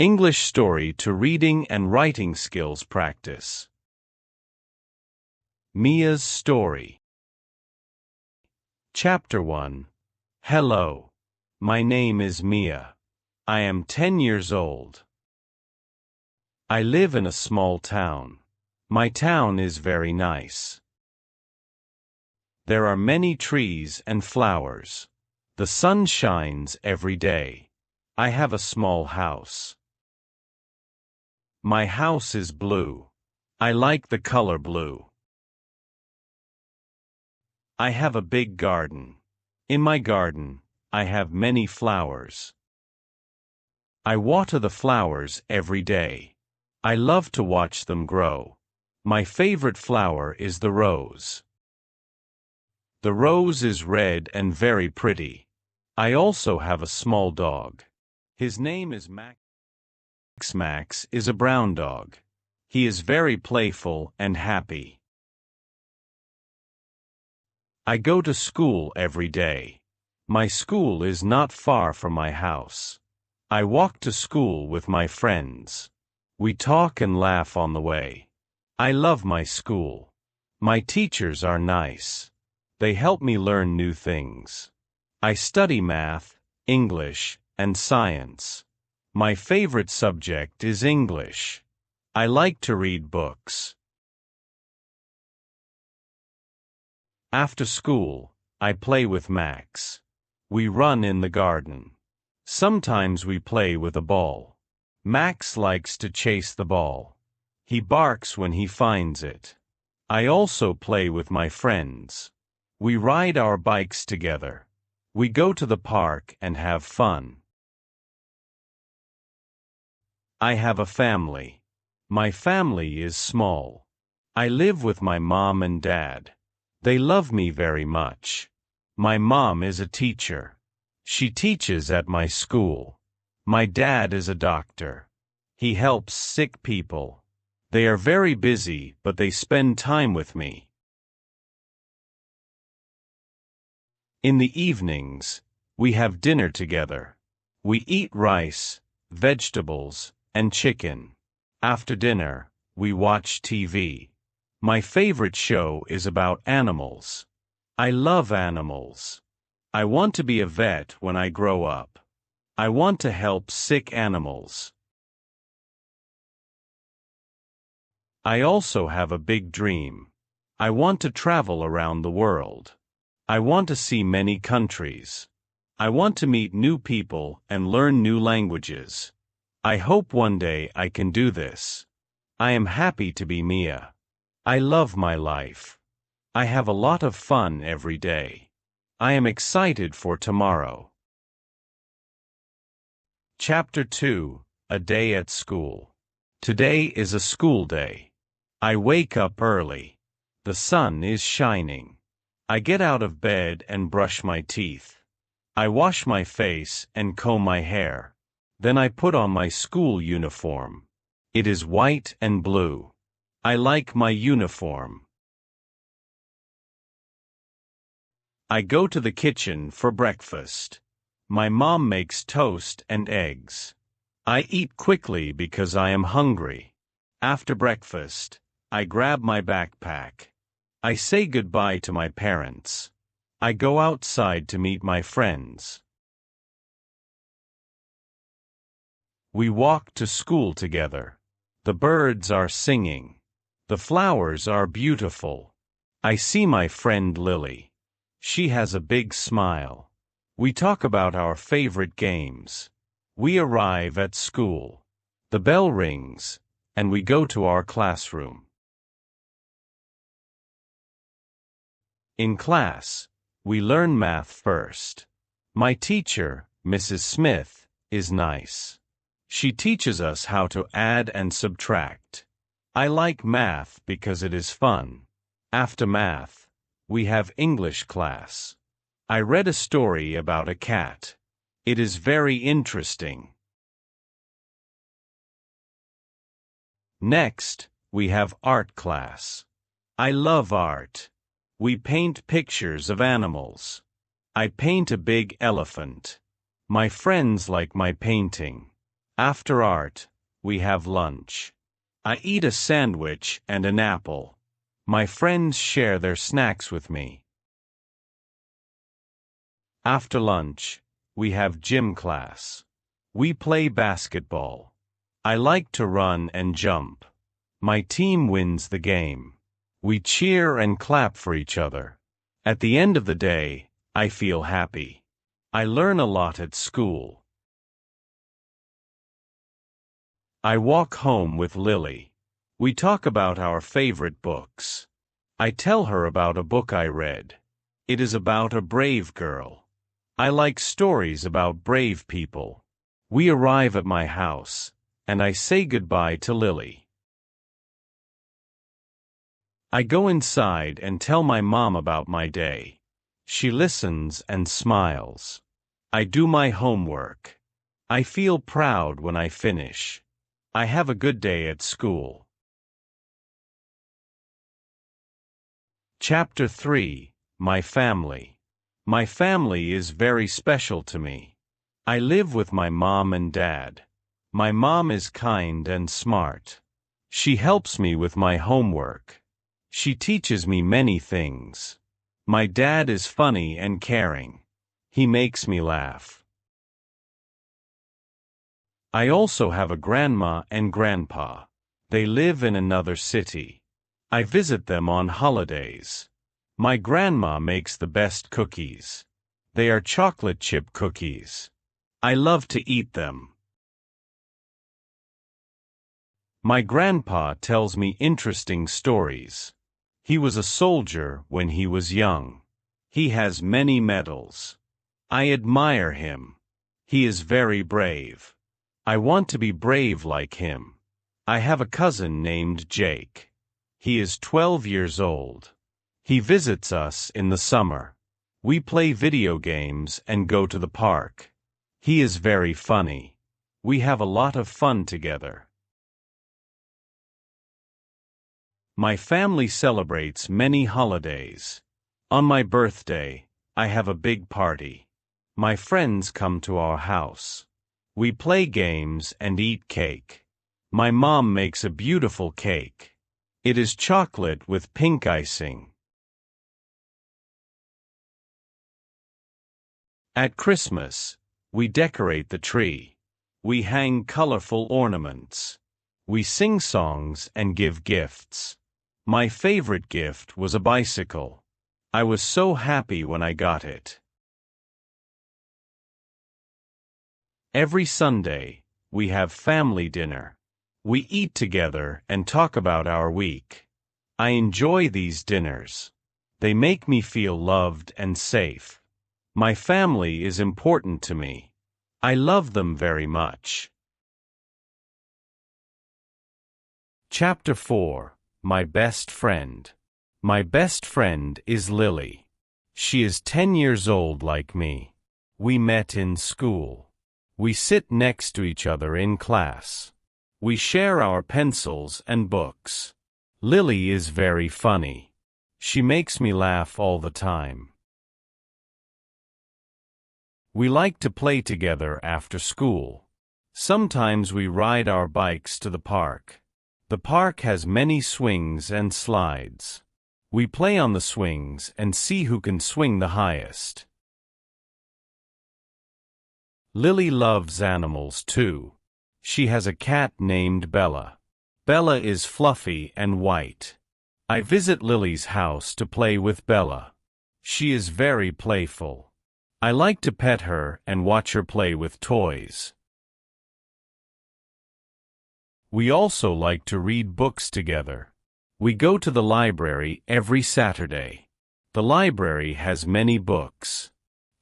English story to reading and writing skills practice. Mia's story. Chapter 1. Hello. My name is Mia. I am 10 years old. I live in a small town. My town is very nice. There are many trees and flowers. The sun shines every day. I have a small house. My house is blue. I like the color blue. I have a big garden. In my garden, I have many flowers. I water the flowers every day. I love to watch them grow. My favorite flower is the rose. The rose is red and very pretty. I also have a small dog. His name is Max. Max is a brown dog. He is very playful and happy. I go to school every day. My school is not far from my house. I walk to school with my friends. We talk and laugh on the way. I love my school. My teachers are nice. They help me learn new things. I study math, English, and science. My favorite subject is English. I like to read books. After school, I play with Max. We run in the garden. Sometimes we play with a ball. Max likes to chase the ball. He barks when he finds it. I also play with my friends. We ride our bikes together. We go to the park and have fun. I have a family. My family is small. I live with my mom and dad. They love me very much. My mom is a teacher. She teaches at my school. My dad is a doctor. He helps sick people. They are very busy, but they spend time with me. In the evenings, we have dinner together. We eat rice, vegetables, and chicken. After dinner, we watch TV. My favorite show is about animals. I love animals. I want to be a vet when I grow up. I want to help sick animals. I also have a big dream. I want to travel around the world. I want to see many countries. I want to meet new people and learn new languages. I hope one day I can do this. I am happy to be Mia. I love my life. I have a lot of fun every day. I am excited for tomorrow. Chapter 2. A Day at School. Today is a school day. I wake up early. The sun is shining. I get out of bed and brush my teeth. I wash my face and comb my hair. Then I put on my school uniform. It is white and blue. I like my uniform. I go to the kitchen for breakfast. My mom makes toast and eggs. I eat quickly because I am hungry. After breakfast, I grab my backpack. I say goodbye to my parents. I go outside to meet my friends. We walk to school together. The birds are singing. The flowers are beautiful. I see my friend Lily. She has a big smile. We talk about our favorite games. We arrive at school. The bell rings, and we go to our classroom. In class, we learn math first. My teacher, Mrs. Smith, is nice. She teaches us how to add and subtract. I like math because it is fun. After math, we have English class. I read a story about a cat. It is very interesting. Next, we have art class. I love art. We paint pictures of animals. I paint a big elephant. My friends like my painting. After art, we have lunch. I eat a sandwich and an apple. My friends share their snacks with me. After lunch, we have gym class. We play basketball. I like to run and jump. My team wins the game. We cheer and clap for each other. At the end of the day, I feel happy. I learn a lot at school. I walk home with Lily. We talk about our favorite books. I tell her about a book I read. It is about a brave girl. I like stories about brave people. We arrive at my house, and I say goodbye to Lily. I go inside and tell my mom about my day. She listens and smiles. I do my homework. I feel proud when I finish. I have a good day at school. Chapter 3: My Family. My family is very special to me. I live with my mom and dad. My mom is kind and smart. She helps me with my homework. She teaches me many things. My dad is funny and caring. He makes me laugh. I also have a grandma and grandpa. They live in another city. I visit them on holidays. My grandma makes the best cookies. They are chocolate chip cookies. I love to eat them. My grandpa tells me interesting stories. He was a soldier when he was young. He has many medals. I admire him. He is very brave. I want to be brave like him. I have a cousin named Jake. He is 12 years old. He visits us in the summer. We play video games and go to the park. He is very funny. We have a lot of fun together. My family celebrates many holidays. On my birthday, I have a big party. My friends come to our house. We play games and eat cake. My mom makes a beautiful cake. It is chocolate with pink icing. At Christmas, we decorate the tree. We hang colorful ornaments. We sing songs and give gifts. My favorite gift was a bicycle. I was so happy when I got it. Every Sunday, we have family dinner. We eat together and talk about our week. I enjoy these dinners. They make me feel loved and safe. My family is important to me. I love them very much. Chapter 4: My Best Friend. My best friend is Lily. She is 10 years old like me. We met in school. We sit next to each other in class. We share our pencils and books. Lily is very funny. She makes me laugh all the time. We like to play together after school. Sometimes we ride our bikes to the park. The park has many swings and slides. We play on the swings and see who can swing the highest. Lily loves animals too. She has a cat named Bella. Bella is fluffy and white. I visit Lily's house to play with Bella. She is very playful. I like to pet her and watch her play with toys. We also like to read books together. We go to the library every Saturday. The library has many books.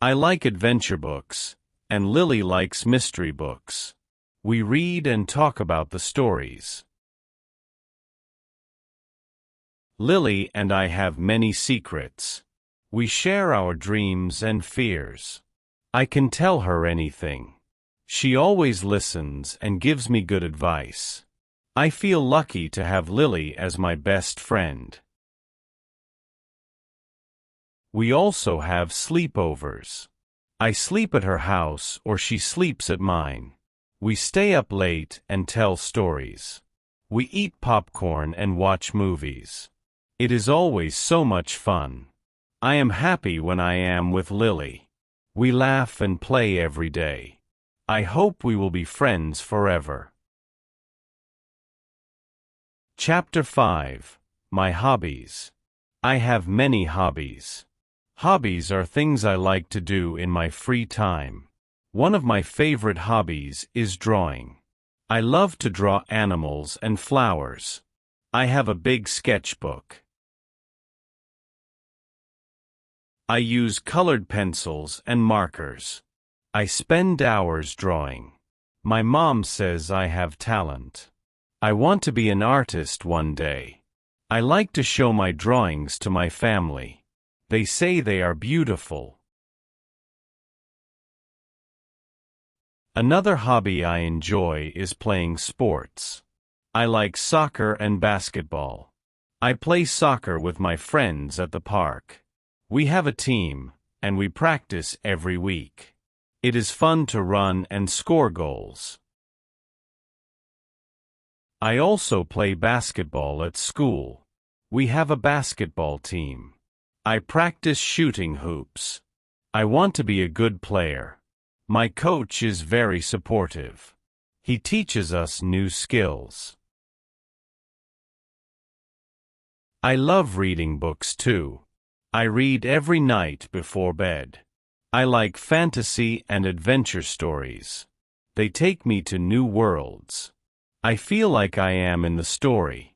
I like adventure books, and Lily likes mystery books. We read and talk about the stories. Lily and I have many secrets. We share our dreams and fears. I can tell her anything. She always listens and gives me good advice. I feel lucky to have Lily as my best friend. We also have sleepovers. I sleep at her house or she sleeps at mine. We stay up late and tell stories. We eat popcorn and watch movies. It is always so much fun. I am happy when I am with Lily. We laugh and play every day. I hope we will be friends forever. Chapter 5. My hobbies. I have many hobbies. Hobbies are things I like to do in my free time. One of my favorite hobbies is drawing. I love to draw animals and flowers. I have a big sketchbook. I use colored pencils and markers. I spend hours drawing. My mom says I have talent. I want to be an artist one day. I like to show my drawings to my family. They say they are beautiful. Another hobby I enjoy is playing sports. I like soccer and basketball. I play soccer with my friends at the park. We have a team, and we practice every week. It is fun to run and score goals. I also play basketball at school. We have a basketball team. I practice shooting hoops. I want to be a good player. My coach is very supportive. He teaches us new skills. I love reading books too. I read every night before bed. I like fantasy and adventure stories. They take me to new worlds. I feel like I am in the story.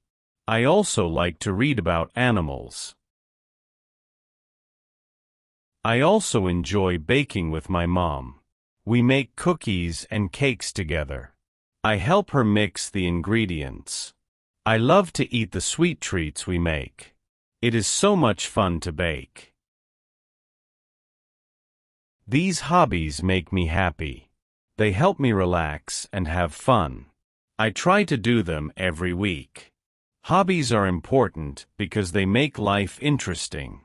I also like to read about animals. I also enjoy baking with my mom. We make cookies and cakes together. I help her mix the ingredients. I love to eat the sweet treats we make. It is so much fun to bake. These hobbies make me happy. They help me relax and have fun. I try to do them every week. Hobbies are important because they make life interesting.